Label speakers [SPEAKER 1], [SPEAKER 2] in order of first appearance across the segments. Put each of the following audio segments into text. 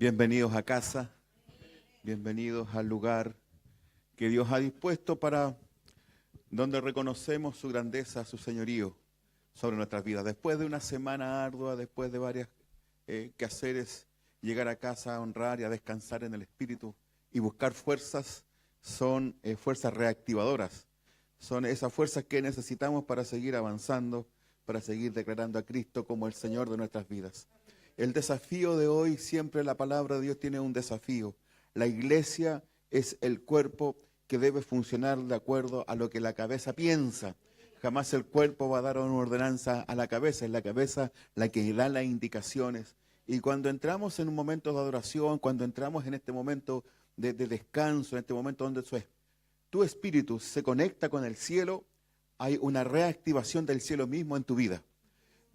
[SPEAKER 1] Bienvenidos a casa, bienvenidos al lugar que Dios ha dispuesto para donde reconocemos su grandeza, su señorío sobre nuestras vidas. Después de una semana ardua, después de varias quehaceres, llegar a casa a honrar y a descansar en el Espíritu y buscar fuerzas son fuerzas reactivadoras. Son esas fuerzas que necesitamos para seguir avanzando, para seguir declarando a Cristo como el Señor de nuestras vidas. El desafío de hoy, siempre la palabra de Dios tiene un desafío. La iglesia es el cuerpo que debe funcionar de acuerdo a lo que la cabeza piensa. Jamás el cuerpo va a dar una ordenanza a la cabeza, es la cabeza la que da las indicaciones. Y cuando entramos en un momento de adoración, cuando entramos en este momento de descanso, en este momento donde tu espíritu se conecta con el cielo, hay una reactivación del cielo mismo en tu vida.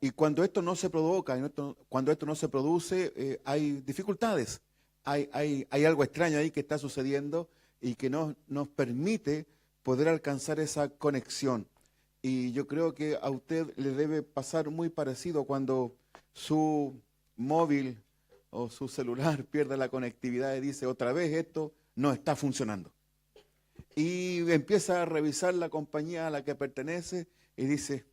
[SPEAKER 1] Y cuando esto no se provoca, cuando esto no se produce, hay dificultades. Hay algo extraño ahí que está sucediendo y que no nos permite poder alcanzar esa conexión. Y yo creo que a usted le debe pasar muy parecido cuando su móvil o su celular pierde la conectividad y dice, otra vez esto no está funcionando. Y empieza a revisar la compañía a la que pertenece y dice,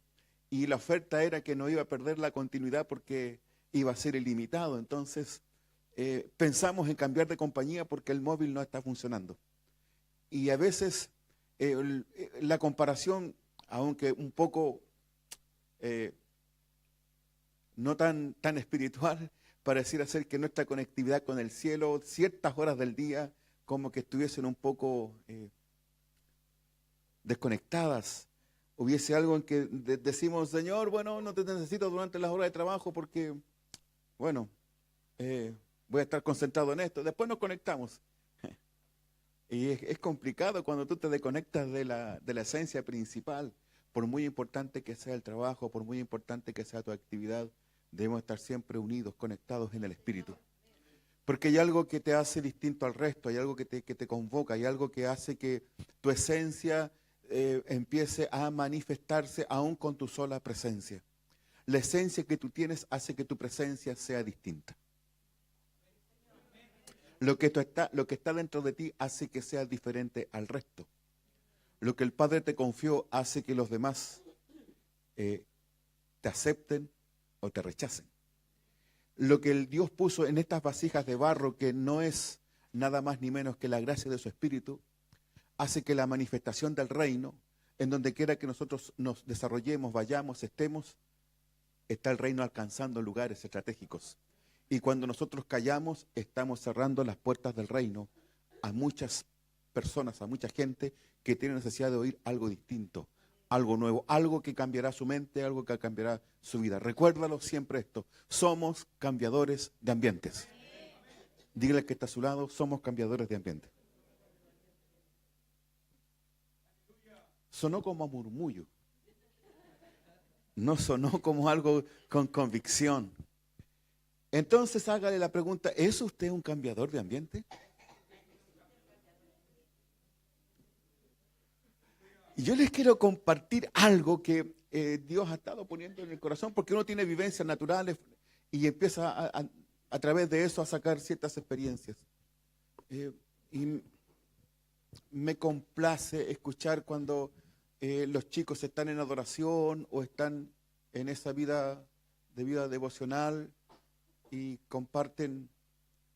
[SPEAKER 1] y la oferta era que no iba a perder la continuidad porque iba a ser ilimitado. Entonces pensamos en cambiar de compañía porque el móvil no está funcionando. Y a veces la comparación, aunque un poco no tan espiritual, pareciera ser que nuestra conectividad con el cielo, ciertas horas del día, como que estuviesen un poco desconectadas. Hubiese algo en que decimos, Señor, bueno, no te necesito durante las horas de trabajo porque, bueno, voy a estar concentrado en esto. Después nos conectamos. Y es complicado cuando tú te desconectas de la esencia principal. Por muy importante que sea el trabajo, por muy importante que sea tu actividad, debemos estar siempre unidos, conectados en el Espíritu. Porque hay algo que te hace distinto al resto, hay algo que te convoca, hay algo que hace que tu esencia empiece a manifestarse aún con tu sola presencia. La esencia que tú tienes hace que tu presencia sea distinta. Lo que está dentro de ti hace que sea diferente al resto. Lo que el Padre te confió hace que los demás te acepten o te rechacen. Lo que el Dios puso en estas vasijas de barro, que no es nada más ni menos que la gracia de su Espíritu, hace que la manifestación del reino, en donde quiera que nosotros nos desarrollemos, vayamos, estemos, está el reino alcanzando lugares estratégicos. Y cuando nosotros callamos, estamos cerrando las puertas del reino a muchas personas, a mucha gente que tiene necesidad de oír algo distinto, algo nuevo, algo que cambiará su mente, algo que cambiará su vida. Recuérdalo siempre esto, somos cambiadores de ambientes. Dígale que está a su lado, somos cambiadores de ambiente. Sonó como a murmullo. No sonó como algo con convicción. Entonces hágale la pregunta, ¿es usted un cambiador de ambiente? Y yo les quiero compartir algo que Dios ha estado poniendo en el corazón, porque uno tiene vivencias naturales y empieza a través de eso a sacar ciertas experiencias. Y me complace escuchar cuando los chicos están en adoración o están en esa vida devocional y comparten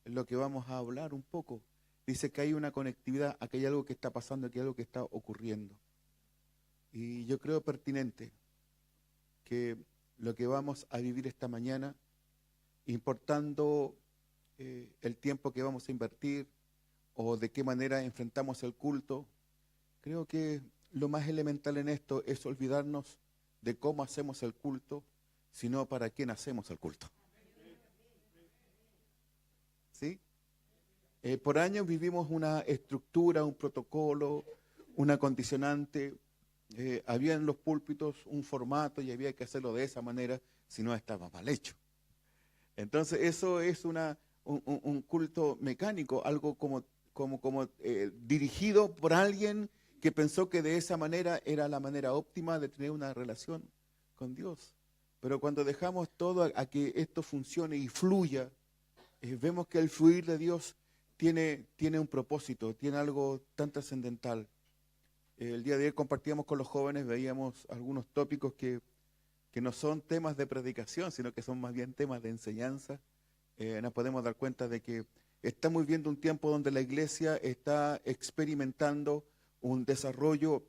[SPEAKER 1] lo que vamos a hablar un poco. Dice que hay una conectividad, que hay algo que está pasando, que hay algo que está ocurriendo. Y yo creo pertinente que lo que vamos a vivir esta mañana, importando el tiempo que vamos a invertir o de qué manera enfrentamos el culto, creo que lo más elemental en esto es olvidarnos de cómo hacemos el culto, sino para quién hacemos el culto. ¿Sí? Por años vivimos una estructura, un protocolo, una condicionante. Había en los púlpitos un formato y había que hacerlo de esa manera, si no estaba mal hecho. Entonces eso es un culto mecánico, algo como dirigido por alguien que pensó que de esa manera era la manera óptima de tener una relación con Dios. Pero cuando dejamos todo a que esto funcione y fluya, vemos que el fluir de Dios tiene un propósito, tiene algo tan trascendental. El día de ayer compartíamos con los jóvenes, veíamos algunos tópicos que no son temas de predicación, sino que son más bien temas de enseñanza. Nos podemos dar cuenta de que estamos viviendo un tiempo donde la iglesia está experimentando un desarrollo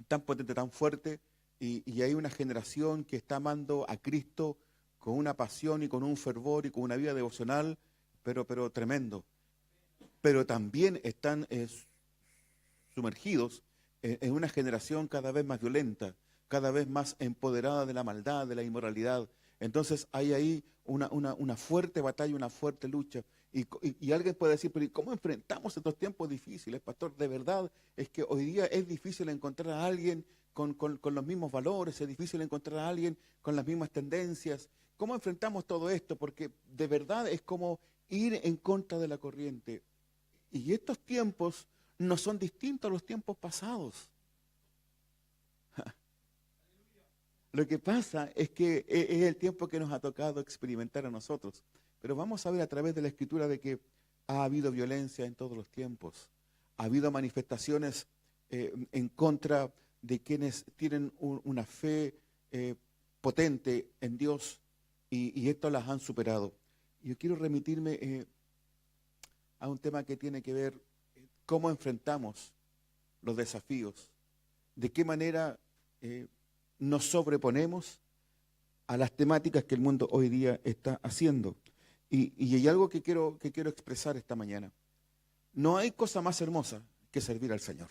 [SPEAKER 1] tan potente, tan fuerte, y hay una generación que está amando a Cristo con una pasión y con un fervor y con una vida devocional, pero tremendo. Pero también están sumergidos en una generación cada vez más violenta, cada vez más empoderada de la maldad, de la inmoralidad. Entonces hay ahí una fuerte batalla, una fuerte lucha. Y alguien puede decir, pero ¿y cómo enfrentamos estos tiempos difíciles, pastor? De verdad es que hoy día es difícil encontrar a alguien con los mismos valores, es difícil encontrar a alguien con las mismas tendencias. ¿Cómo enfrentamos todo esto? Porque de verdad es como ir en contra de la corriente. Y estos tiempos no son distintos a los tiempos pasados. Lo que pasa es que es el tiempo que nos ha tocado experimentar a nosotros. Pero vamos a ver a través de la Escritura de que ha habido violencia en todos los tiempos. Ha habido manifestaciones en contra de quienes tienen una fe potente en Dios y esto las han superado. Yo quiero remitirme a un tema que tiene que ver cómo enfrentamos los desafíos, de qué manera nos sobreponemos a las temáticas que el mundo hoy día está haciendo. Y hay algo que quiero expresar esta mañana. No hay cosa más hermosa que servir al Señor.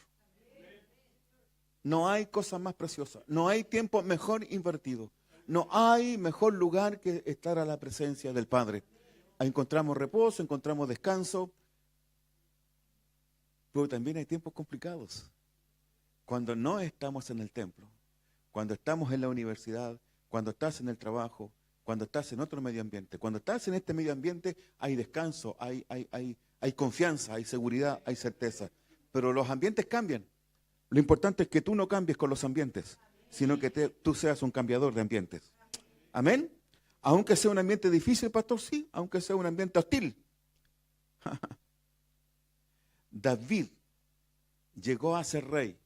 [SPEAKER 1] No hay cosa más preciosa. No hay tiempo mejor invertido. No hay mejor lugar que estar a la presencia del Padre. Ahí encontramos reposo, encontramos descanso. Pero también hay tiempos complicados. Cuando no estamos en el templo, cuando estamos en la universidad, cuando estás en el trabajo, cuando estás en otro medio ambiente. Cuando estás en este medio ambiente hay descanso, hay confianza, hay seguridad, hay certeza. Pero los ambientes cambian. Lo importante es que tú no cambies con los ambientes, sino que tú seas un cambiador de ambientes. Amén. Aunque sea un ambiente difícil, pastor, sí. Aunque sea un ambiente hostil. David llegó a ser rey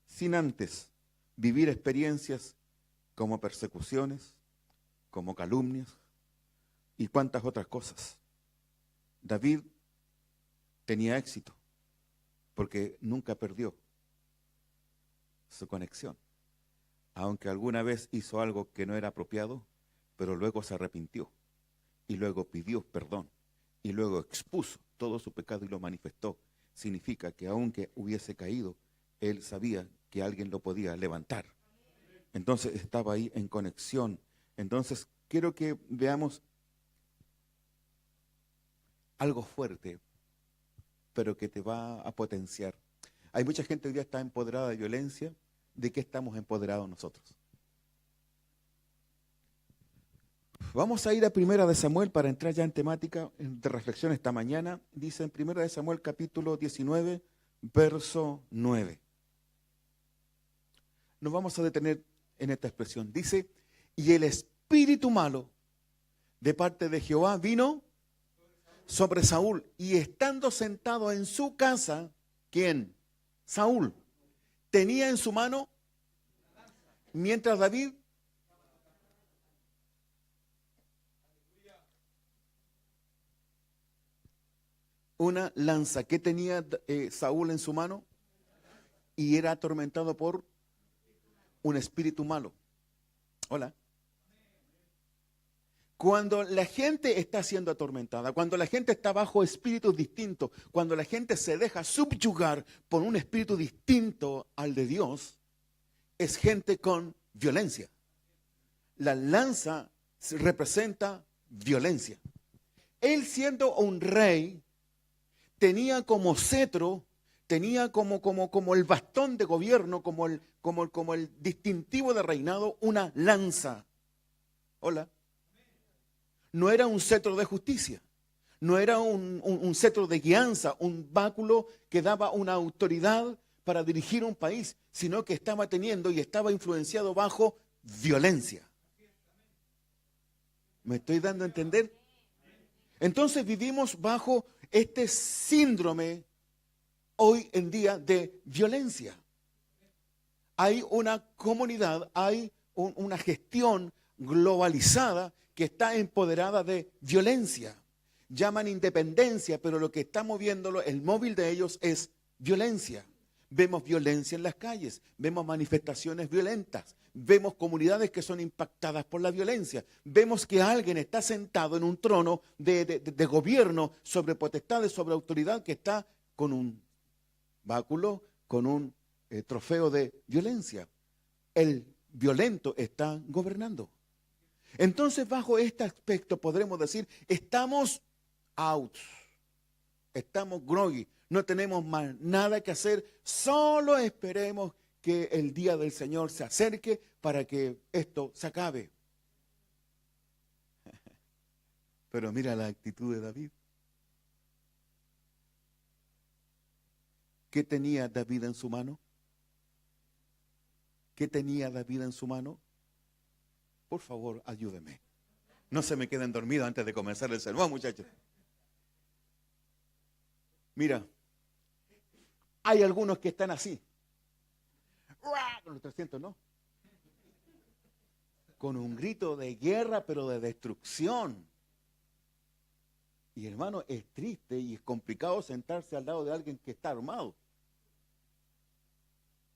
[SPEAKER 1] sin antes vivir experiencias como persecuciones, como calumnias y cuantas otras cosas. David tenía éxito porque nunca perdió su conexión. Aunque alguna vez hizo algo que no era apropiado, pero luego se arrepintió y luego pidió perdón y luego expuso todo su pecado y lo manifestó. Significa que aunque hubiese caído, él sabía que alguien lo podía levantar. Entonces estaba ahí en conexión. Entonces quiero que veamos algo fuerte, pero que te va a potenciar. Hay mucha gente que hoy día está empoderada de violencia. ¿De qué estamos empoderados nosotros? Vamos a ir a 1 Samuel para entrar ya en temática de reflexión esta mañana. Dice en 1 Samuel capítulo 19, verso 9. Nos vamos a detener en esta expresión. Dice, y el espíritu malo de parte de Jehová vino sobre Saúl. Y estando sentado en su casa, ¿quién? Saúl. Tenía en su mano, mientras David una lanza. ¿Qué tenía Saúl en su mano? Y era atormentado por un espíritu malo. Hola. Cuando la gente está siendo atormentada, cuando la gente está bajo espíritus distintos, cuando la gente se deja subyugar por un espíritu distinto al de Dios, es gente con violencia. La lanza representa violencia. Él, siendo un rey, tenía como cetro, tenía como el bastón de gobierno, como el distintivo de reinado, una lanza. Hola. No era un cetro de justicia, no era un cetro de guianza, un báculo que daba una autoridad para dirigir un país, sino que estaba teniendo y estaba influenciado bajo violencia. ¿Me estoy dando a entender? Entonces vivimos bajo este síndrome hoy en día de violencia. Hay una comunidad, hay una gestión globalizada que está empoderada de violencia. Llaman independencia, pero lo que está moviéndolo, el móvil de ellos es violencia. Vemos violencia en las calles, vemos manifestaciones violentas, vemos comunidades que son impactadas por la violencia, vemos que alguien está sentado en un trono de gobierno sobre potestades, sobre autoridad, que está con un báculo, con un trofeo de violencia. El violento está gobernando. Entonces, bajo este aspecto podremos decir, estamos out, estamos groggy, no tenemos más nada que hacer, solo esperemos que el día del Señor se acerque para que esto se acabe. Pero mira la actitud de David. ¿Qué tenía David en su mano? ¿Qué tenía David en su mano? Por favor, ayúdeme. No se me queden dormidos antes de comenzar el sermón, muchachos. Mira, hay algunos que están así. Con los 300, ¿no? Con un grito de guerra, pero de destrucción. Y hermano, es triste y es complicado sentarse al lado de alguien que está armado.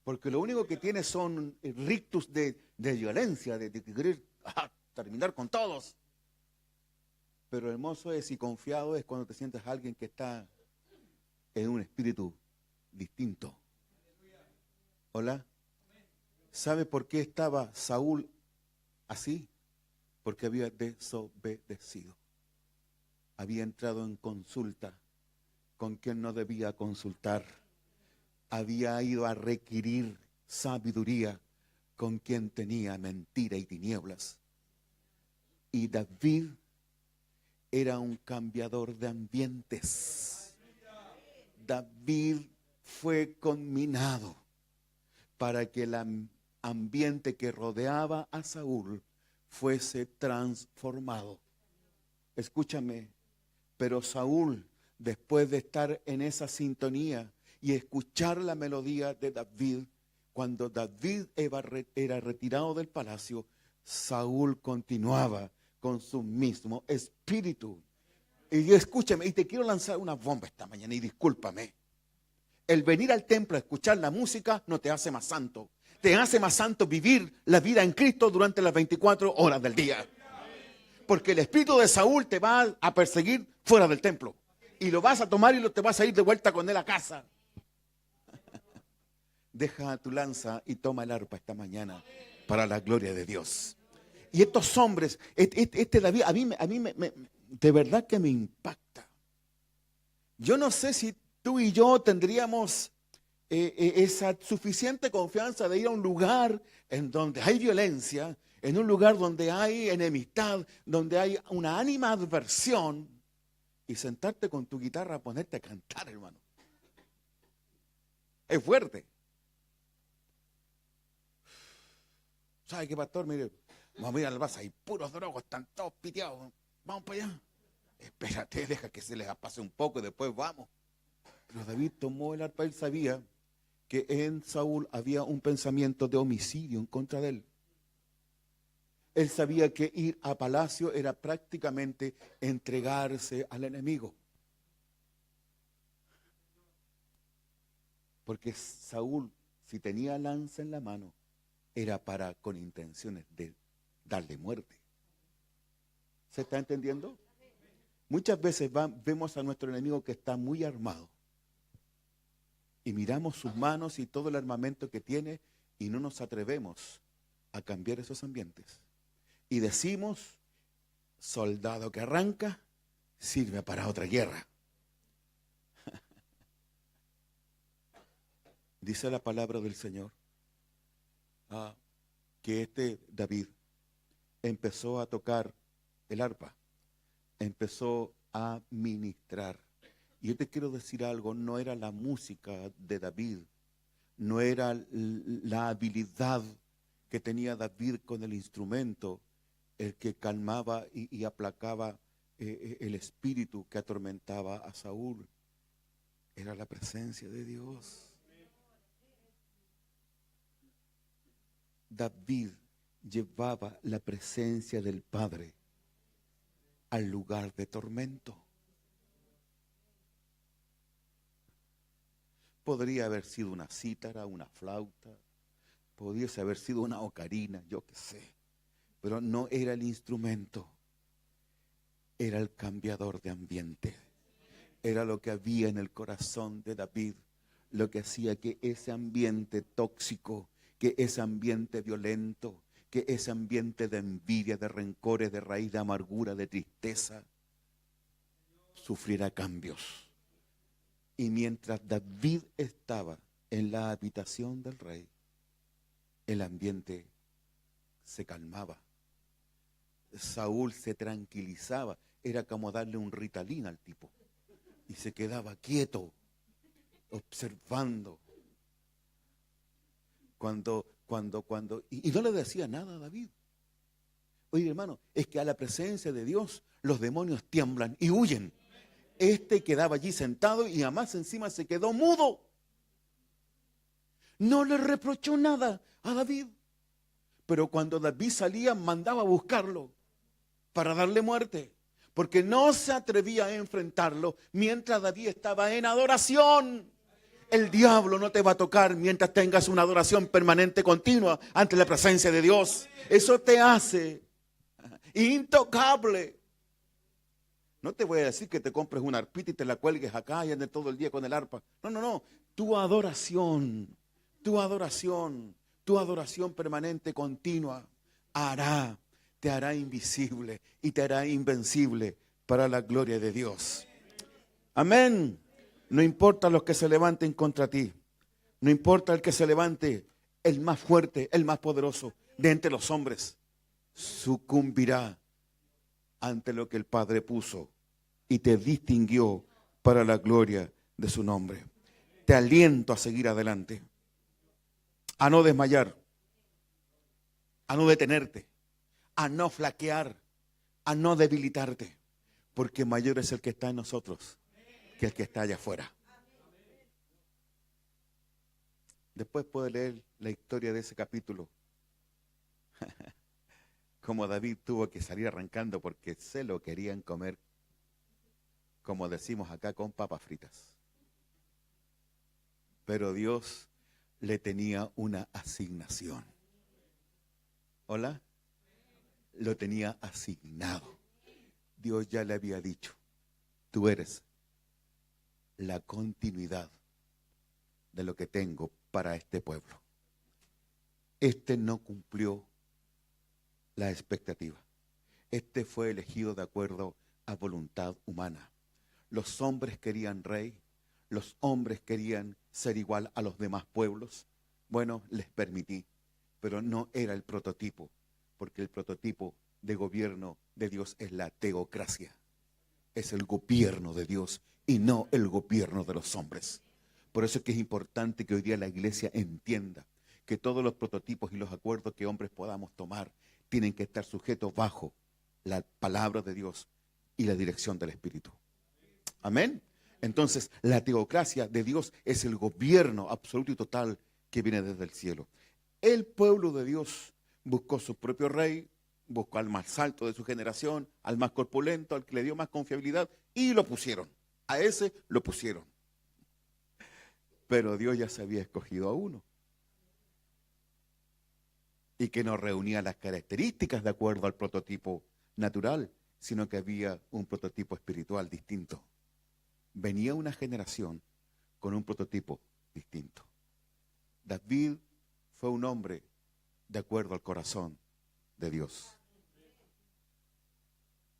[SPEAKER 1] Porque lo único que tiene son rictus de violencia, de querer terminar con todos. Pero hermoso es y confiado es cuando te sientes a alguien que está en un espíritu distinto. ¿Hola? ¿Sabe por qué estaba Saúl así? Porque había desobedecido. Había entrado en consulta con quien no debía consultar. Había ido a requerir sabiduría con quien tenía mentira y tinieblas. Y David era un cambiador de ambientes. David fue conminado para que el ambiente que rodeaba a Saúl fuese transformado. Escúchame, pero Saúl, después de estar en esa sintonía y escuchar la melodía de David, cuando David era retirado del palacio, Saúl continuaba con su mismo espíritu. Y escúchame, y te quiero lanzar una bomba esta mañana, y discúlpame. El venir al templo a escuchar la música no te hace más santo. Te hace más santo vivir la vida en Cristo durante las 24 horas del día. Porque el espíritu de Saúl te va a perseguir fuera del templo. Y lo vas a tomar y te vas a ir de vuelta con él a casa. Deja tu lanza y toma el arpa esta mañana para la gloria de Dios. Y estos hombres, este David, a mí de verdad que me impacta. Yo no sé si tú y yo tendríamos esa suficiente confianza de ir a un lugar en donde hay violencia, en un lugar donde hay enemistad, donde hay una animadversión, y sentarte con tu guitarra a ponerte a cantar, hermano. Es fuerte. ¿Sabe qué, pastor? Mire, vamos a ir al Baza, hay puros drogos, están todos piteados. Vamos para allá. Espérate, deja que se les pase un poco y después vamos. Pero David tomó el arpa, él sabía que en Saúl había un pensamiento de homicidio en contra de él. Él sabía que ir a palacio era prácticamente entregarse al enemigo. Porque Saúl, si tenía lanza en la mano, era con intenciones de darle muerte. ¿Se está entendiendo? Muchas veces vemos a nuestro enemigo que está muy armado. Y miramos sus manos y todo el armamento que tiene y no nos atrevemos a cambiar esos ambientes. Y decimos, soldado que arranca, sirve para otra guerra. Dice la palabra del Señor que este David empezó a tocar el arpa, empezó a ministrar. Y yo te quiero decir algo, no era la música de David, no era la habilidad que tenía David con el instrumento el que calmaba y aplacaba el espíritu que atormentaba a Saúl. Era la presencia de Dios. David llevaba la presencia del Padre al lugar de tormento. Podría haber sido una cítara, una flauta, podría haber sido una ocarina, yo qué sé, pero no era el instrumento, era el cambiador de ambiente. Era lo que había en el corazón de David, lo que hacía que ese ambiente tóxico, que ese ambiente violento, que ese ambiente de envidia, de rencores, de raíz de amargura, de tristeza, sufriera cambios. Y mientras David estaba en la habitación del rey, el ambiente se calmaba. Saúl se tranquilizaba. Era como darle un Ritalin al tipo. Y se quedaba quieto, observando. Y no le decía nada a David. Oye, hermano, es que a la presencia de Dios los demonios tiemblan y huyen. Este quedaba allí sentado y además encima se quedó mudo. No le reprochó nada a David. Pero cuando David salía, mandaba a buscarlo para darle muerte. Porque no se atrevía a enfrentarlo mientras David estaba en adoración. El diablo no te va a tocar mientras tengas una adoración permanente, continua, ante la presencia de Dios. Eso te hace intocable. No te voy a decir que te compres una arpita y te la cuelgues acá y andes todo el día con el arpa. No. Tu adoración permanente, continua, te hará invisible y te hará invencible para la gloria de Dios. Amén. No importa los que se levanten contra ti. No importa el que se levante, el más fuerte, el más poderoso de entre los hombres, sucumbirá ante lo que el Padre puso y te distinguió para la gloria de su nombre. Te aliento a seguir adelante, a no desmayar, a no detenerte, a no flaquear, a no debilitarte, porque mayor es el que está en nosotros que el que está allá afuera. Después puede leer la historia de ese capítulo. Como David tuvo que salir arrancando porque se lo querían comer, como decimos acá, con papas fritas. Pero Dios le tenía una asignación. ¿Hola? Lo tenía asignado. Dios ya le había dicho, tú eres la continuidad de lo que tengo para este pueblo. Este no cumplió la expectativa. Este fue elegido de acuerdo a voluntad humana. Los hombres querían rey, los hombres querían ser igual a los demás pueblos. Bueno, les permití, pero no era el prototipo, porque el prototipo de gobierno de Dios es la teocracia. Es el gobierno de Dios y no el gobierno de los hombres. Por eso es que es importante que hoy día la iglesia entienda que todos los prototipos y los acuerdos que hombres podamos tomar tienen que estar sujetos bajo la palabra de Dios y la dirección del Espíritu. Amén. Entonces, la teocracia de Dios es el gobierno absoluto y total que viene desde el cielo. El pueblo de Dios buscó su propio rey, buscó al más alto de su generación, al más corpulento, al que le dio más confiabilidad, y lo pusieron. A ese lo pusieron. Pero Dios ya se había escogido a uno. Y que no reunía las características de acuerdo al prototipo natural, sino que había un prototipo espiritual distinto. Venía una generación con un prototipo distinto. David fue un hombre de acuerdo al corazón de Dios.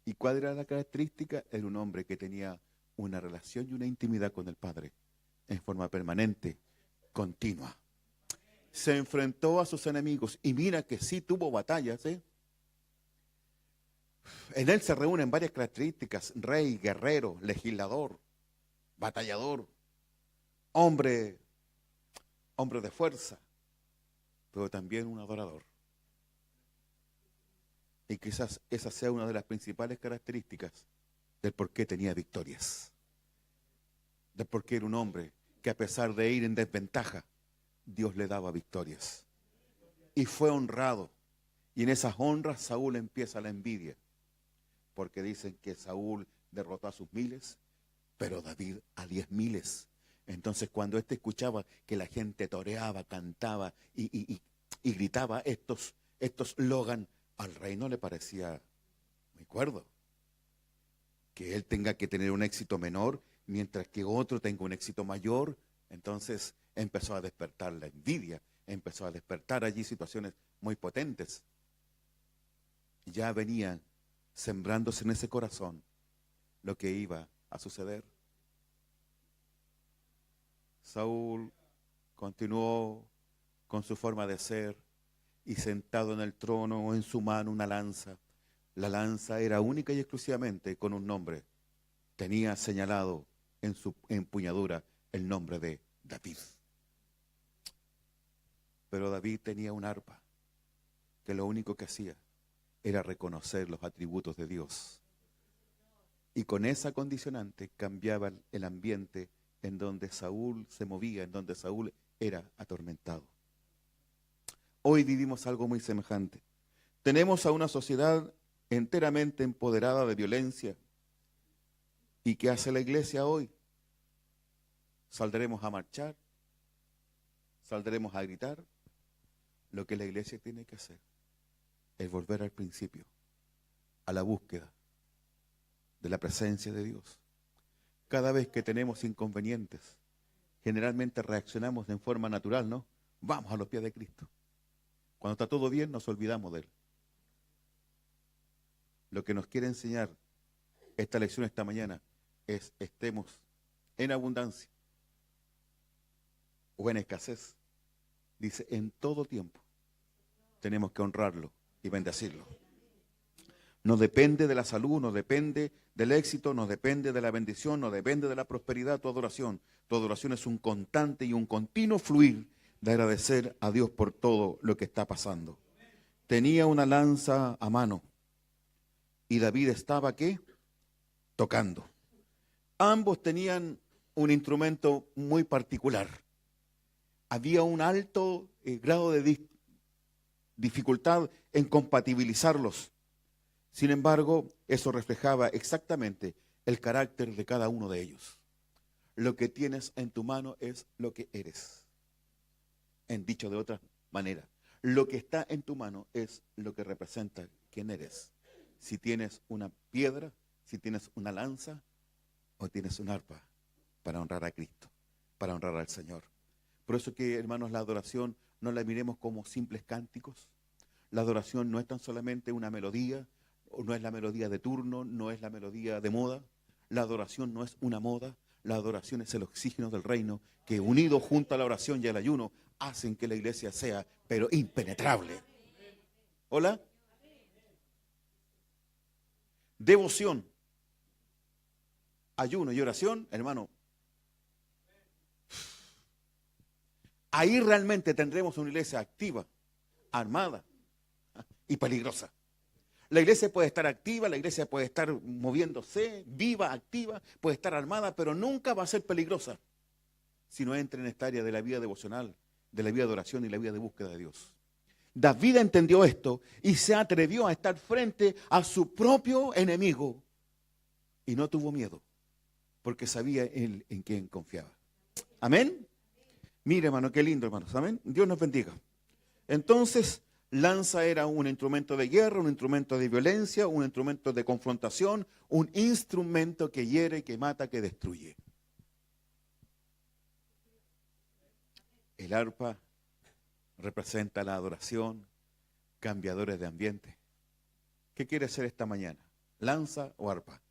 [SPEAKER 1] ¿Y cuál era la característica? Era un hombre que tenía una relación y una intimidad con el Padre en forma permanente, continua. Se enfrentó a sus enemigos y mira que sí tuvo batallas. En él se reúnen varias características: rey, guerrero, legislador, batallador, hombre de fuerza, pero también un adorador. Y quizás esa sea una de las principales características del por qué tenía victorias, del por qué era un hombre que a pesar de ir en desventaja, Dios le daba victorias. Y fue honrado. Y en esas honras Saúl empieza la envidia, porque dicen que Saúl derrotó a sus miles, pero David a 10.000. Entonces cuando éste escuchaba que la gente toreaba, cantaba y gritaba estos Logan, al rey no le parecía muy cuerdo que él tenga que tener un éxito menor mientras que otro tenga un éxito mayor. Entonces empezó a despertar la envidia, empezó a despertar allí situaciones muy potentes. Ya venía sembrándose en ese corazón lo que iba a suceder. Saúl continuó con su forma de ser y sentado en el trono, en su mano una lanza. La lanza era única y exclusivamente con un nombre. Tenía señalado en su empuñadura el nombre de David. Pero David tenía un arpa que lo único que hacía era reconocer los atributos de Dios. Y con esa condicionante cambiaba el ambiente en donde Saúl se movía, en donde Saúl era atormentado. Hoy vivimos algo muy semejante. Tenemos a una sociedad enteramente empoderada de violencia. ¿Y qué hace la iglesia hoy? ¿Saldremos a marchar? ¿Saldremos a gritar? Lo que la iglesia tiene que hacer es volver al principio, a la búsqueda de la presencia de Dios. Cada vez que tenemos inconvenientes, generalmente reaccionamos en forma natural, ¿no? Vamos a los pies de Cristo. Cuando está todo bien, nos olvidamos de Él. Lo que nos quiere enseñar esta lección esta mañana es: estemos en abundancia o en escasez. Dice, en todo tiempo tenemos que honrarlo y bendecirlo. No depende de la salud, no depende del éxito, no depende de la bendición, no depende de la prosperidad tu adoración. Tu adoración es un constante y un continuo fluir de agradecer a Dios por todo lo que está pasando. Tenía una lanza a mano y David estaba, ¿qué? Tocando. Ambos tenían un instrumento muy particular. Había un alto grado de dificultad en compatibilizarlos. Sin embargo, eso reflejaba exactamente el carácter de cada uno de ellos. Lo que tienes en tu mano es lo que eres. En dicho de otra manera, lo que está en tu mano es lo que representa quién eres. Si tienes una piedra, si tienes una lanza o tienes un arpa para honrar a Cristo, para honrar al Señor. Por eso que, hermanos, la adoración no la miremos como simples cánticos. La adoración no es tan solamente una melodía, no es la melodía de turno, no es la melodía de moda. La adoración no es una moda, la adoración es el oxígeno del reino que, unido junto a la oración y al ayuno, hacen que la iglesia sea, pero impenetrable. ¿Hola? Devoción, ayuno y oración, hermano. Ahí realmente tendremos una iglesia activa, armada y peligrosa. La iglesia puede estar activa, la iglesia puede estar moviéndose, viva, activa, puede estar armada, pero nunca va a ser peligrosa si no entra en esta área de la vida devocional, de la vida de oración y la vida de búsqueda de Dios. David entendió esto y se atrevió a estar frente a su propio enemigo y no tuvo miedo, porque sabía él en quién confiaba. Amén. Mire, hermano, qué lindo, hermanos. Amén. Dios nos bendiga. Entonces, lanza era un instrumento de guerra, un instrumento de violencia, un instrumento de confrontación, un instrumento que hiere, que mata, que destruye. El arpa representa la adoración, cambiadores de ambiente. ¿Qué quiere hacer esta mañana? ¿Lanza o arpa?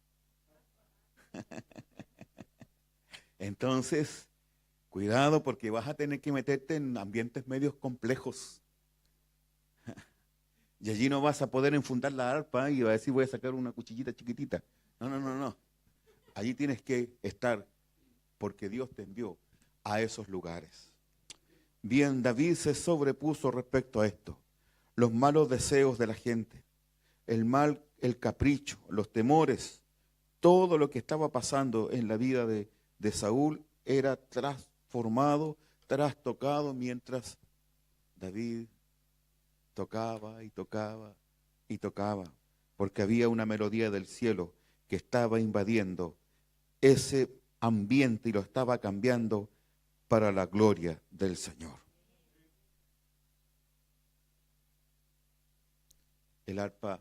[SPEAKER 1] Entonces, cuidado, porque vas a tener que meterte en ambientes medios complejos. Y allí no vas a poder enfundar la arpa y vas a decir, voy a sacar una cuchillita chiquitita. No. Allí tienes que estar porque Dios te envió a esos lugares. Bien, David se sobrepuso respecto a esto. Los malos deseos de la gente, el mal, el capricho, los temores, todo lo que estaba pasando en la vida de Saúl era transformado, trastocado, mientras David tocaba y tocaba y tocaba, porque había una melodía del cielo que estaba invadiendo ese ambiente y lo estaba cambiando para la gloria del Señor. El arpa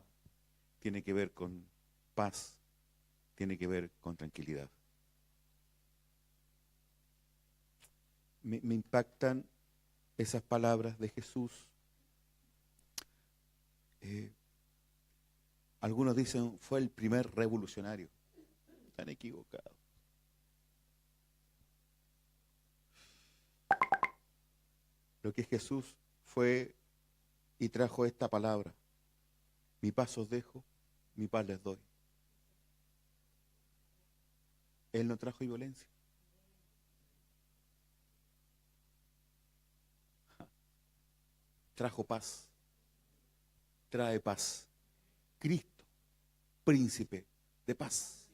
[SPEAKER 1] tiene que ver con paz, tiene que ver con tranquilidad. Me impactan esas palabras de Jesús. Algunos dicen fue el primer revolucionario. Están equivocados. Lo que Jesús fue y trajo esta palabra: mi paz os dejo, mi paz les doy. Él no trajo violencia. Trajo paz. Trae paz. Cristo, príncipe de paz.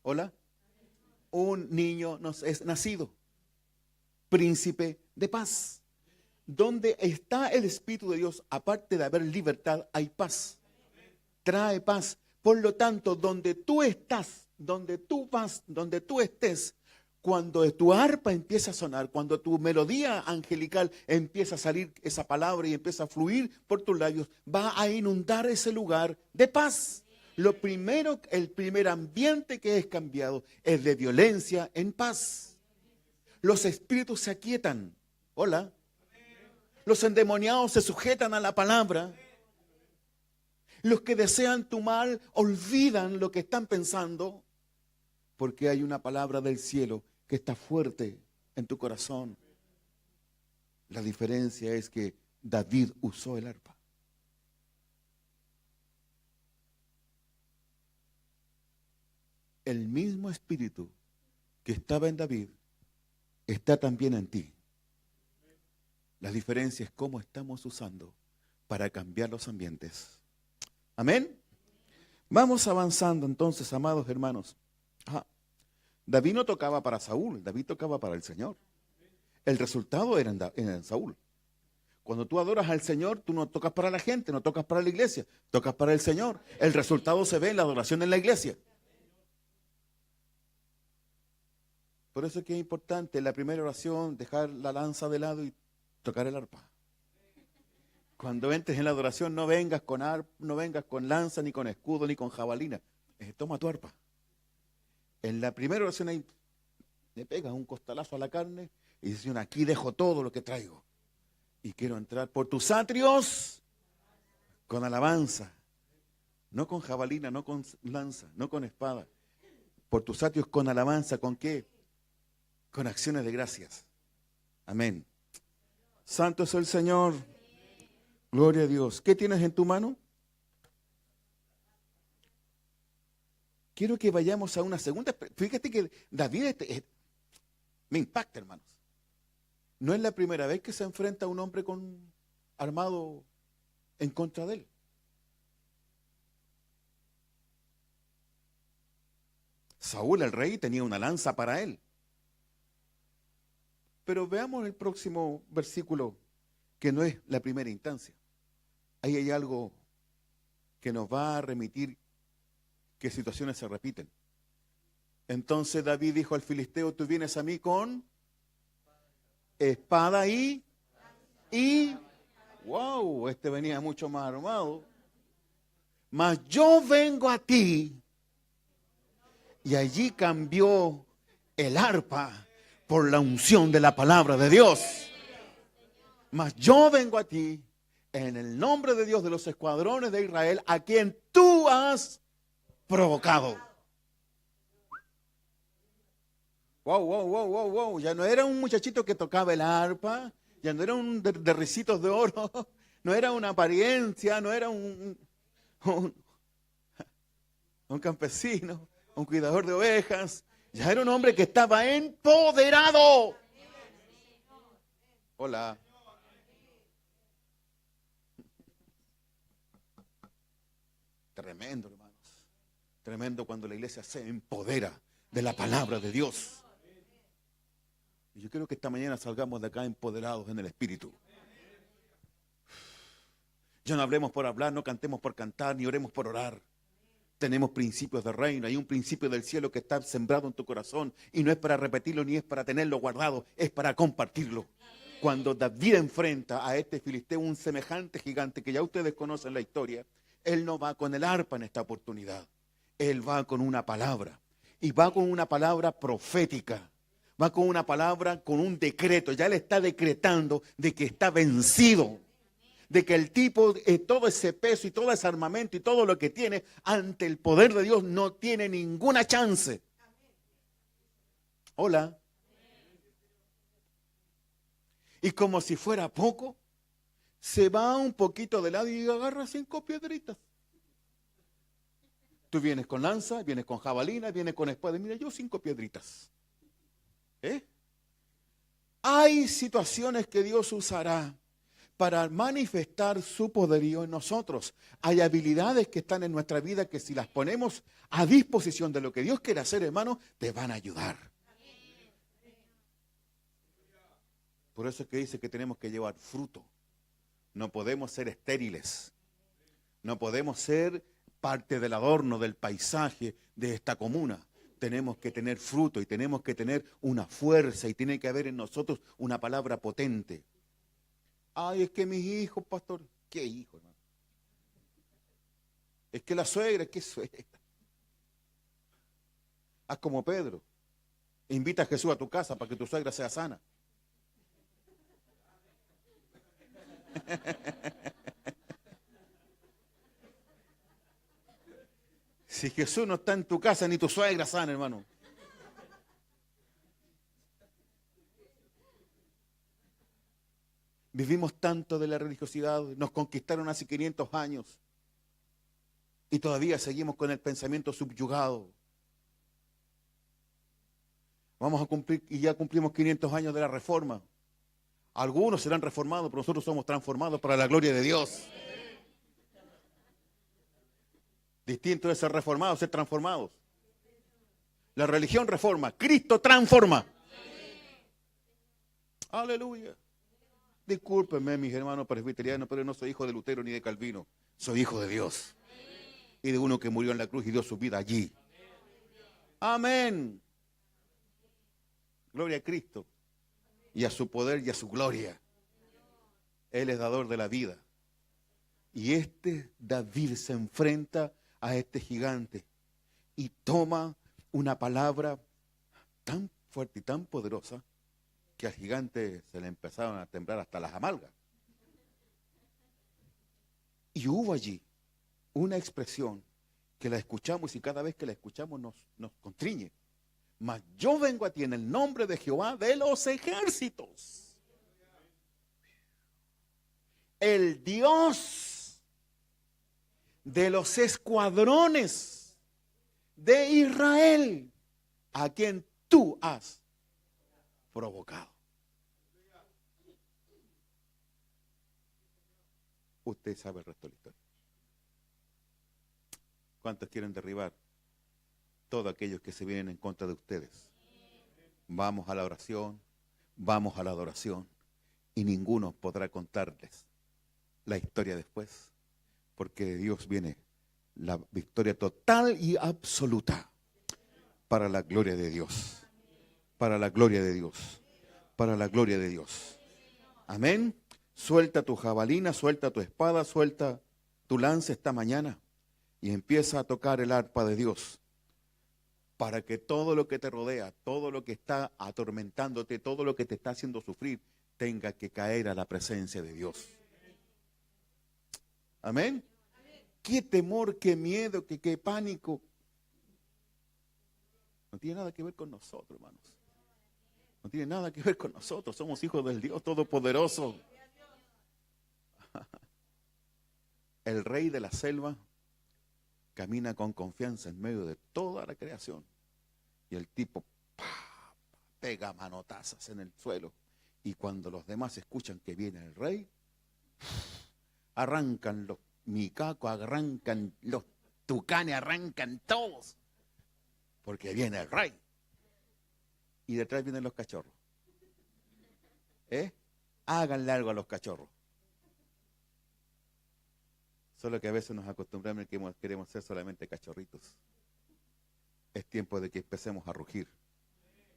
[SPEAKER 1] Hola. Un niño nos es nacido, príncipe de paz. Donde está el Espíritu de Dios, aparte de haber libertad, hay paz. Trae paz. Por lo tanto, donde tú estás, donde tú vas, donde tú estés, cuando tu arpa empieza a sonar, cuando tu melodía angelical empieza a salir esa palabra y empieza a fluir por tus labios, va a inundar ese lugar de paz. Lo primero, el primer ambiente que es cambiado es de violencia en paz. Los espíritus se aquietan. Hola. Los endemoniados se sujetan a la palabra. Los que desean tu mal olvidan lo que están pensando, porque hay una palabra del cielo que está fuerte en tu corazón. La diferencia es que David usó el arpa. El mismo espíritu que estaba en David está también en ti. La diferencia es cómo estamos usando para cambiar los ambientes. Amén. Vamos avanzando entonces, amados hermanos. David no tocaba para Saúl, David tocaba para el Señor. El resultado era en Saúl. Cuando tú adoras al Señor, tú no tocas para la gente, no tocas para la iglesia, tocas para el Señor. El resultado se ve en la adoración en la iglesia. Por eso es que es importante en la primera oración dejar la lanza de lado y tocar el arpa. Cuando entres en la adoración no vengas con arpa, no vengas con lanza, ni con escudo, ni con jabalina. Toma tu arpa. En la primera oración ahí le pegas un costalazo a la carne y dices: aquí dejo todo lo que traigo y quiero entrar por tus atrios con alabanza, no con jabalina, no con lanza, no con espada, por tus atrios con alabanza. ¿Con qué? Con acciones de gracias. Amén. Santo es el Señor. Gloria a Dios. ¿Qué tienes en tu mano? Quiero que vayamos a una segunda. Fíjate que David me impacta, hermanos. No es la primera vez que se enfrenta a un hombre armado en contra de él. Saúl, el rey, tenía una lanza para él. Pero veamos el próximo versículo, que no es la primera instancia. Ahí hay algo que nos va a remitir que situaciones se repiten. Entonces David dijo al filisteo: tú vienes a mí con espada y wow, este venía mucho más armado. Mas yo vengo a ti. Y allí cambió el arpa por la unción de la palabra de Dios. Mas yo vengo a ti en el nombre de Dios de los escuadrones de Israel, a quien tú has provocado. Wow. Ya no era un muchachito que tocaba el arpa, ya no era un de ricitos de oro, no era una apariencia, no era un campesino, un cuidador de ovejas. Ya era un hombre que estaba empoderado. Hola. Tremendo, hermanos. Tremendo cuando la iglesia se empodera de la palabra de Dios. Y yo quiero que esta mañana salgamos de acá empoderados en el Espíritu. Ya no hablemos por hablar, no cantemos por cantar, ni oremos por orar. Tenemos principios de reino, hay un principio del cielo que está sembrado en tu corazón y no es para repetirlo ni es para tenerlo guardado, es para compartirlo. Cuando David enfrenta a este filisteo, un semejante gigante que ya ustedes conocen la historia, él no va con el arpa en esta oportunidad, él va con una palabra y va con una palabra profética. Va con una palabra, con un decreto, ya le está decretando de que está vencido. De que el tipo, todo ese peso y todo ese armamento y todo lo que tiene ante el poder de Dios no tiene ninguna chance. Hola. Y como si fuera poco, se va un poquito de lado y agarra 5 piedritas. Tú vienes con lanza, vienes con jabalina, vienes con espada. Mira, yo 5 piedritas. Hay situaciones que Dios usará para manifestar su poderío en nosotros. Hay habilidades que están en nuestra vida que si las ponemos a disposición de lo que Dios quiere hacer, hermano, te van a ayudar. Por eso es que dice que tenemos que llevar fruto. No podemos ser estériles. No podemos ser parte del adorno, del paisaje de esta comuna. Tenemos que tener fruto y tenemos que tener una fuerza y tiene que haber en nosotros una palabra potente. Ay, es que mis hijos, pastor. ¿Qué hijos, hermano? Es que la suegra, ¿qué suegra? Haz como Pedro. Invita a Jesús a tu casa para que tu suegra sea sana. Si Jesús no está en tu casa, ni tu suegra sana, hermano. Vivimos tanto de la religiosidad, nos conquistaron hace 500 años y todavía seguimos con el pensamiento subyugado. Vamos a cumplir, y ya cumplimos 500 años de la reforma. Algunos serán reformados, pero nosotros somos transformados para la gloria de Dios. Distinto es ser reformados, ser transformados. La religión reforma, Cristo transforma. Aleluya. Discúlpenme, mis hermanos presbiterianos, pero no soy hijo de Lutero ni de Calvino. Soy hijo de Dios. Y de uno que murió en la cruz y dio su vida allí. Amén. Gloria a Cristo. Y a su poder y a su gloria. Él es dador de la vida. Y este David se enfrenta a este gigante. Y toma una palabra tan fuerte y tan poderosa que al gigante se le empezaron a temblar hasta las amalgas. Y hubo allí una expresión que la escuchamos y cada vez que la escuchamos nos constriñe. Mas yo vengo a ti en el nombre de Jehová de los ejércitos. El Dios de los escuadrones de Israel, a quien tú has provocado. Usted sabe el resto de la historia. ¿Cuántos quieren derribar todos aquellos que se vienen en contra de ustedes? Vamos a la oración, vamos a la adoración y ninguno podrá contarles la historia después, porque de Dios viene la victoria total y absoluta para la gloria de Dios. Para la gloria de Dios. Para la gloria de Dios. Amén. Suelta tu jabalina, suelta tu espada, suelta tu lanza esta mañana y empieza a tocar el arpa de Dios para que todo lo que te rodea, todo lo que está atormentándote, todo lo que te está haciendo sufrir, tenga que caer a la presencia de Dios. Amén. Qué temor, qué miedo, qué pánico. No tiene nada que ver con nosotros, hermanos. No tiene nada que ver con nosotros. Somos hijos del Dios Todopoderoso. El rey de la selva camina con confianza en medio de toda la creación. Y el tipo pega manotazas en el suelo. Y cuando los demás escuchan que viene el rey, arrancan los micacos, arrancan los tucanes arrancan todos, porque viene el rey. Y detrás vienen los cachorros. Háganle algo a los cachorros. Solo que a veces nos acostumbramos a que queremos ser solamente cachorritos. Es tiempo de que empecemos a rugir.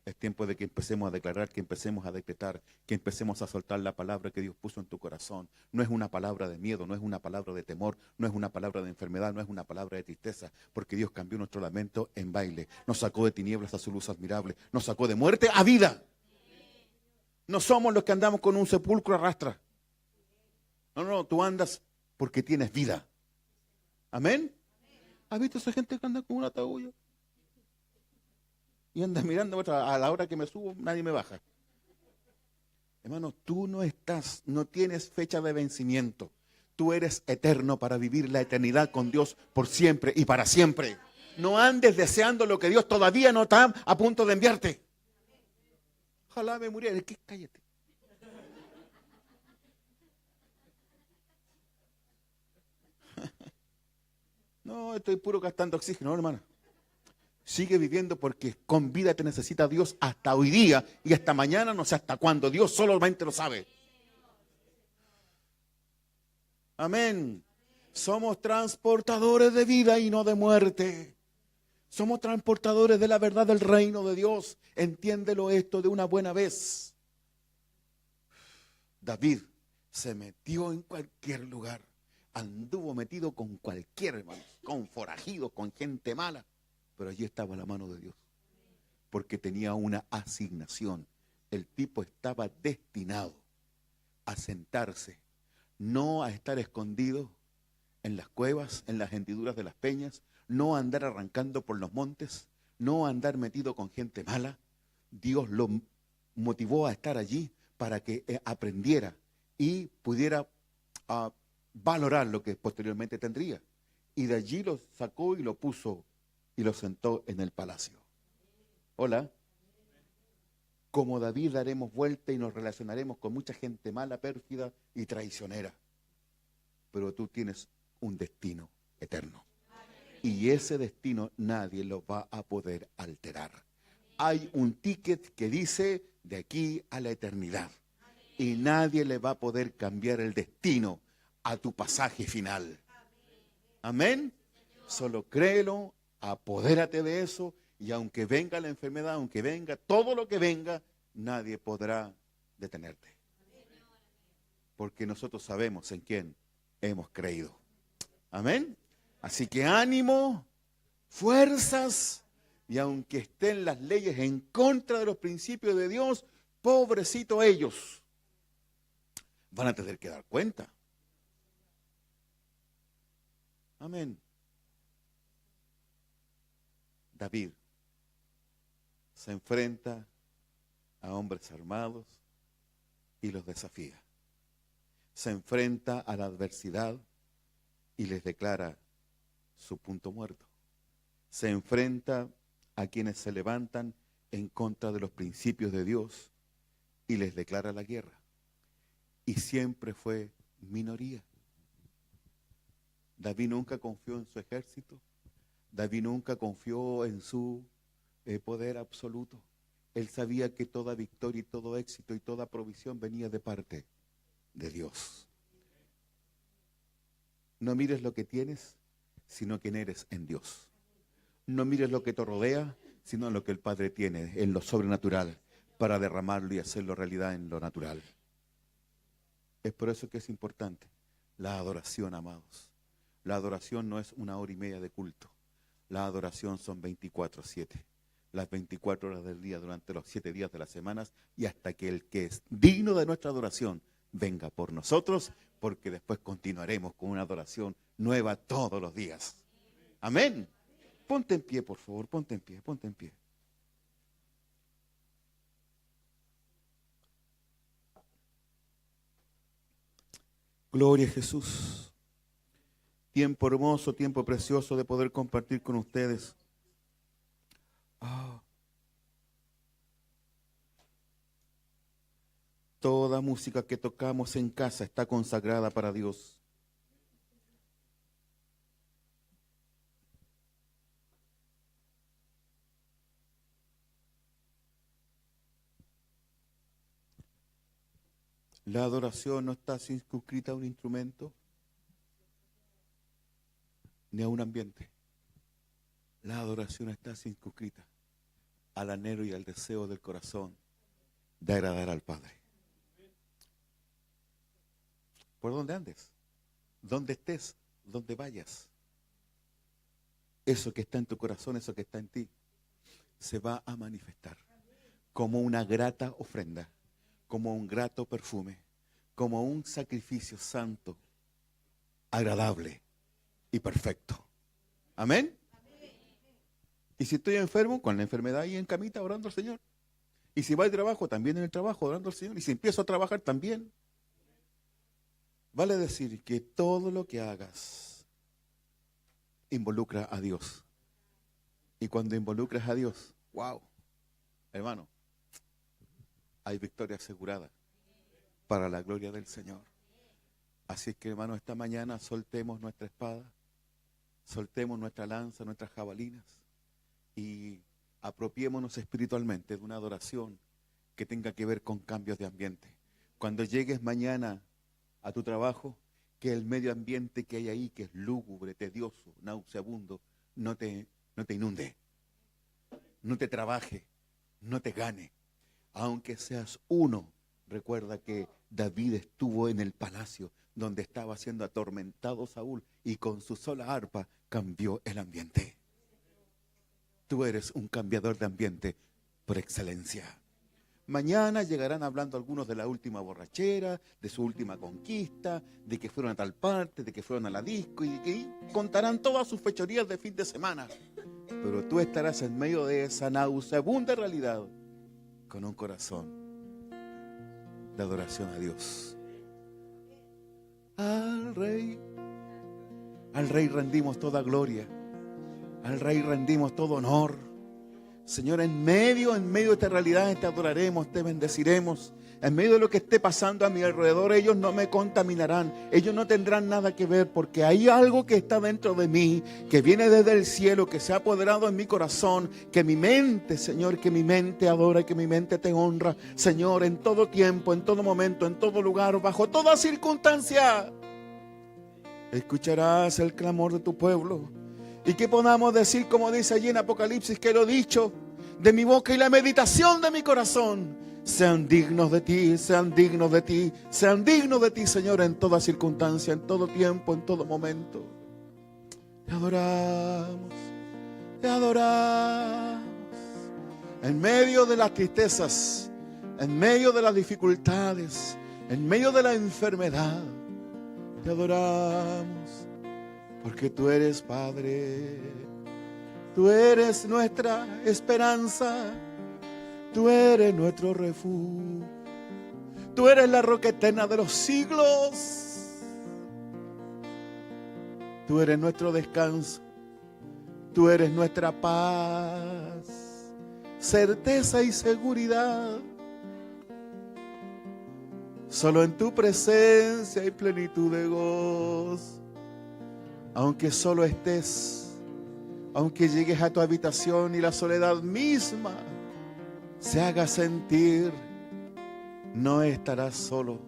[SPEAKER 1] Es tiempo de que empecemos a declarar, que empecemos a decretar, que empecemos a soltar la palabra que Dios puso en tu corazón. No es una palabra de miedo, no es una palabra de temor, no es una palabra de enfermedad, no es una palabra de tristeza, porque Dios cambió nuestro lamento en baile. Nos sacó de tinieblas a su luz admirable. Nos sacó de muerte a vida. No somos los que andamos con un sepulcro a rastra. No, tú andas porque tienes vida. ¿Amén? ¿Has visto esa gente que anda con un ataúd? Y anda mirando a la hora que me subo, nadie me baja. Hermano, tú no tienes fecha de vencimiento. Tú eres eterno para vivir la eternidad con Dios por siempre y para siempre. No andes deseando lo que Dios todavía no está a punto de enviarte. Ojalá me muriera. Cállate. No, estoy puro gastando oxígeno, hermano. Sigue viviendo porque con vida te necesita Dios hasta hoy día y hasta mañana, no sé hasta cuándo. Dios solamente lo sabe. Amén. Somos transportadores de vida y no de muerte. Somos transportadores de la verdad del reino de Dios. Entiéndelo esto de una buena vez. David se metió en cualquier lugar. Anduvo metido con cualquier hermano, con forajidos, con gente mala. Pero allí estaba la mano de Dios, porque tenía una asignación. El tipo estaba destinado a sentarse, no a estar escondido en las cuevas, en las hendiduras de las peñas, no a andar arrancando por los montes, no a andar metido con gente mala. Dios lo motivó a estar allí para que aprendiera y pudiera valorar lo que posteriormente tendría. Y de allí lo sacó y lo puso y lo sentó en el palacio. Hola. Como David daremos vuelta y nos relacionaremos con mucha gente mala, pérfida y traicionera. Pero tú tienes un destino eterno. Y ese destino nadie lo va a poder alterar. Hay un ticket que dice de aquí a la eternidad. Y nadie le va a poder cambiar el destino a tu pasaje final. Amén. Solo créelo. Apodérate de eso y aunque venga la enfermedad, aunque venga todo lo que venga, nadie podrá detenerte. Porque nosotros sabemos en quién hemos creído. Amén. Así que ánimo, fuerzas, y aunque estén las leyes en contra de los principios de Dios, pobrecito ellos, van a tener que dar cuenta. Amén. David se enfrenta a hombres armados y los desafía. Se enfrenta a la adversidad y les declara su punto muerto. Se enfrenta a quienes se levantan en contra de los principios de Dios y les declara la guerra. Y siempre fue minoría. David nunca confió en su ejército. David nunca confió en su poder absoluto. Él sabía que toda victoria y todo éxito y toda provisión venía de parte de Dios. No mires lo que tienes, sino quién eres en Dios. No mires lo que te rodea, sino lo que el Padre tiene en lo sobrenatural para derramarlo y hacerlo realidad en lo natural. Es por eso que es importante la adoración, amados. La adoración no es 1 hora y media de culto. La adoración son 24/7, las 24 horas del día durante los 7 días de las semanas y hasta que el que es digno de nuestra adoración venga por nosotros, porque después continuaremos con una adoración nueva todos los días. Amén. Ponte en pie, por favor, ponte en pie, ponte en pie. Gloria a Jesús. Tiempo hermoso, tiempo precioso de poder compartir con ustedes. Toda música que tocamos en casa está consagrada para Dios. La adoración no está circunscrita a un instrumento ni a un ambiente. La adoración está circunscrita al anhelo y al deseo del corazón de agradar al Padre. Por donde andes, donde estés, donde vayas, eso que está en tu corazón, eso que está en ti, se va a manifestar como una grata ofrenda, como un grato perfume, como un sacrificio santo, agradable y perfecto. Amén. Y si estoy enfermo, con la enfermedad ahí en camita orando al Señor. Y si voy al trabajo, también en el trabajo orando al Señor. Y si empiezo a trabajar, también. Vale decir que todo lo que hagas involucra a Dios. Y cuando involucras a Dios, wow, hermano, hay victoria asegurada para la gloria del Señor. Así que, hermano, esta mañana soltemos nuestra espada, soltemos nuestra lanza, nuestras jabalinas y apropiémonos espiritualmente de una adoración que tenga que ver con cambios de ambiente. Cuando llegues mañana a tu trabajo, que el medio ambiente que hay ahí, que es lúgubre, tedioso, nauseabundo, no te inunde, no te trabaje, no te gane. Aunque seas uno, recuerda que David estuvo en el palacio donde estaba siendo atormentado Saúl y con su sola arpa cambió el ambiente. Tú eres un cambiador de ambiente por excelencia. Mañana llegarán hablando algunos de la última borrachera, de su última conquista, de que fueron a tal parte, de que fueron a la disco y que contarán todas sus fechorías de fin de semana. Pero tú estarás en medio de esa nauseabunda realidad con un corazón de adoración a Dios. Al Rey rendimos toda gloria, al Rey rendimos todo honor. Señor, en medio de esta realidad te adoraremos, te bendeciremos. En medio de lo que esté pasando a mi alrededor, ellos no me contaminarán, ellos no tendrán nada que ver, porque hay algo que está dentro de mí, que viene desde el cielo, que se ha apoderado en mi corazón, que mi mente, Señor, que mi mente adora, que mi mente te honra, Señor, en todo tiempo, en todo momento, en todo lugar, bajo toda circunstancia. Escucharás el clamor de tu pueblo. Y que podamos decir, como dice allí en Apocalipsis, que lo dicho de mi boca y la meditación de mi corazón sean dignos de ti, sean dignos de ti, sean dignos de ti, Señor, en toda circunstancia, en todo tiempo, en todo momento. Te adoramos, te adoramos. En medio de las tristezas, en medio de las dificultades, en medio de la enfermedad, te adoramos. Porque tú eres Padre, tú eres nuestra esperanza, tú eres nuestro refugio, tú eres la roca eterna de los siglos, tú eres nuestro descanso, tú eres nuestra paz, certeza y seguridad. Solo en tu presencia hay plenitud de gozo. Aunque solo estés, aunque llegues a tu habitación y la soledad misma se haga sentir, no estarás solo,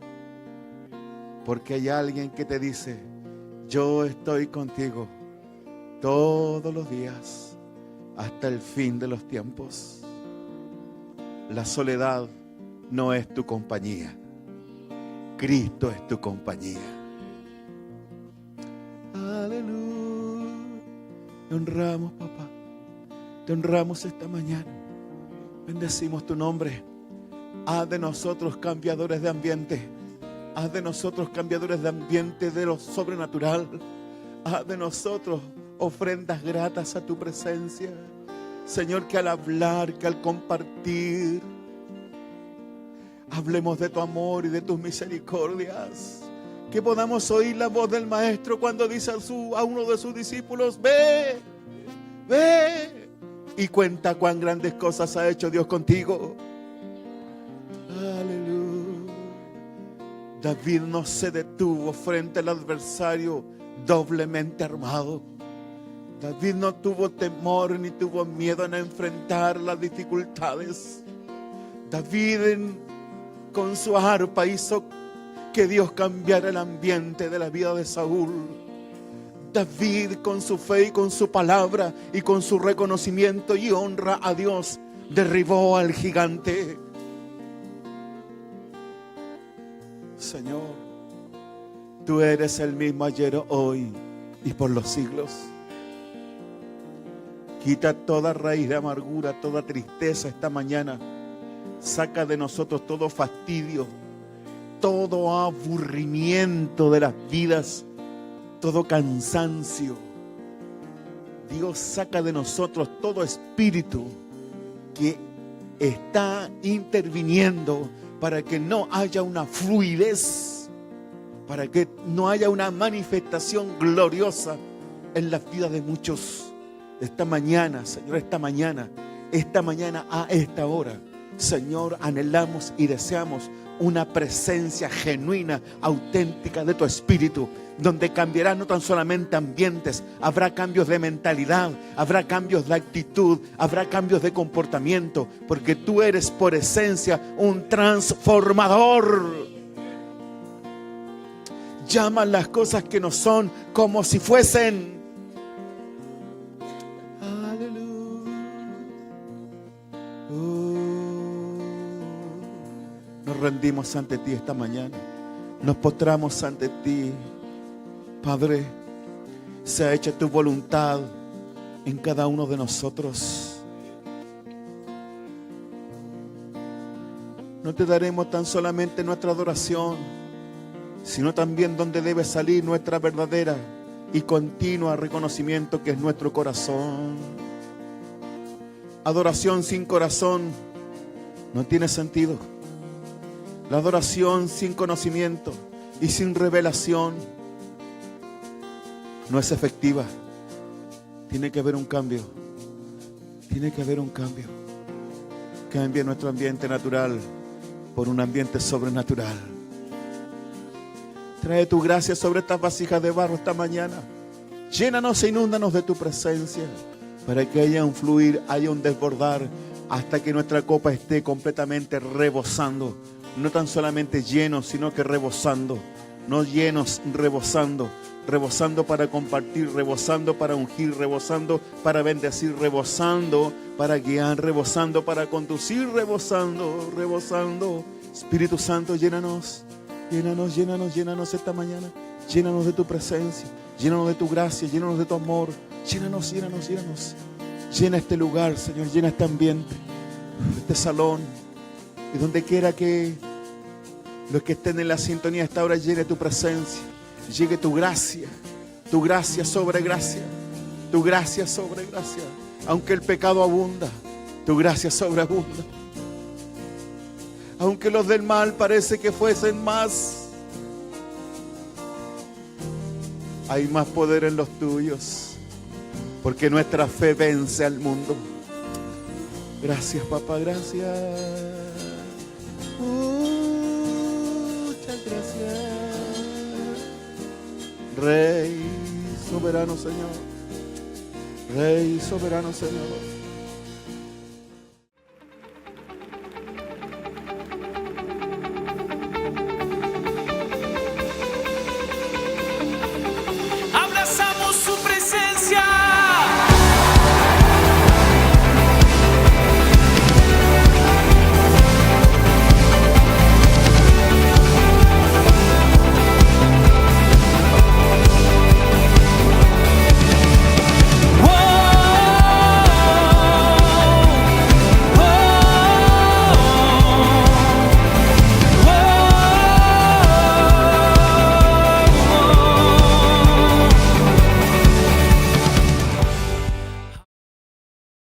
[SPEAKER 1] porque hay alguien que te dice: yo estoy contigo todos los días hasta el fin de los tiempos. La soledad no es tu compañía, Cristo es tu compañía. Aleluya. Te honramos, papá. Te honramos esta mañana. Bendecimos tu nombre. Haz de nosotros cambiadores de ambiente. Haz de nosotros cambiadores de ambiente de lo sobrenatural. Haz de nosotros ofrendas gratas a tu presencia. Señor, que al hablar, que al compartir, hablemos de tu amor y de tus misericordias. Que podamos oír la voz del Maestro cuando dice a uno de sus discípulos: ve, ve, y cuenta cuán grandes cosas ha hecho Dios contigo. Aleluya. David no se detuvo frente al adversario doblemente armado. David no tuvo temor ni tuvo miedo en enfrentar las dificultades. David con su arpa hizo que Dios cambiara el ambiente de la vida de Saúl. David, con su fe y con su palabra y con su reconocimiento y honra a Dios, derribó al gigante. Señor, tú eres el mismo ayer, hoy y por los siglos. Quita toda raíz de amargura, toda tristeza esta mañana. Saca de nosotros todo fastidio, todo aburrimiento de las vidas, todo cansancio. Dios, saca de nosotros todo espíritu que está interviniendo para que no haya una fluidez, para que no haya una manifestación gloriosa en las vidas de muchos. Esta mañana, Señor, esta mañana a esta hora, Señor, anhelamos y deseamos una presencia genuina, auténtica de tu Espíritu, donde cambiarán no tan solamente ambientes, habrá cambios de mentalidad, habrá cambios de actitud, habrá cambios de comportamiento, porque tú eres por esencia un transformador. Llama las cosas que no son como si fuesen. Nos rendimos ante ti esta mañana. Nos postramos ante ti. Padre, sea hecha tu voluntad en cada uno de nosotros. No te daremos tan solamente nuestra adoración, sino también donde debe salir nuestra verdadera y continua reconocimiento, que es nuestro corazón. Adoración sin corazón no tiene sentido. La adoración sin conocimiento y sin revelación no es efectiva. Tiene que haber un cambio. Tiene que haber un cambio. Cambia nuestro ambiente natural por un ambiente sobrenatural. Trae tu gracia sobre estas vasijas de barro esta mañana. Llénanos e inúndanos de tu presencia, para que haya un fluir, haya un desbordar, hasta que nuestra copa esté completamente rebosando. No tan solamente llenos, sino que rebosando. No llenos, rebosando. Rebosando para compartir, rebosando para ungir, rebosando para bendecir, rebosando para guiar, rebosando para conducir, rebosando, rebosando. Espíritu Santo, llénanos, llénanos, llénanos, llénanos esta mañana. Llénanos de tu presencia, llénanos de tu gracia, llénanos de tu amor. Llénanos, llénanos, llénanos. Llena este lugar, Señor, llena este ambiente, este salón. Y donde quiera que los que estén en la sintonía a esta hora, llegue tu presencia, llegue tu gracia sobre gracia, tu gracia sobre gracia. Aunque el pecado abunda, tu gracia sobreabunda. Aunque los del mal parece que fuesen más, hay más poder en los tuyos, porque nuestra fe vence al mundo. Gracias, papá, gracias. Muchas gracias. Rey soberano, Señor. Rey soberano, Señor.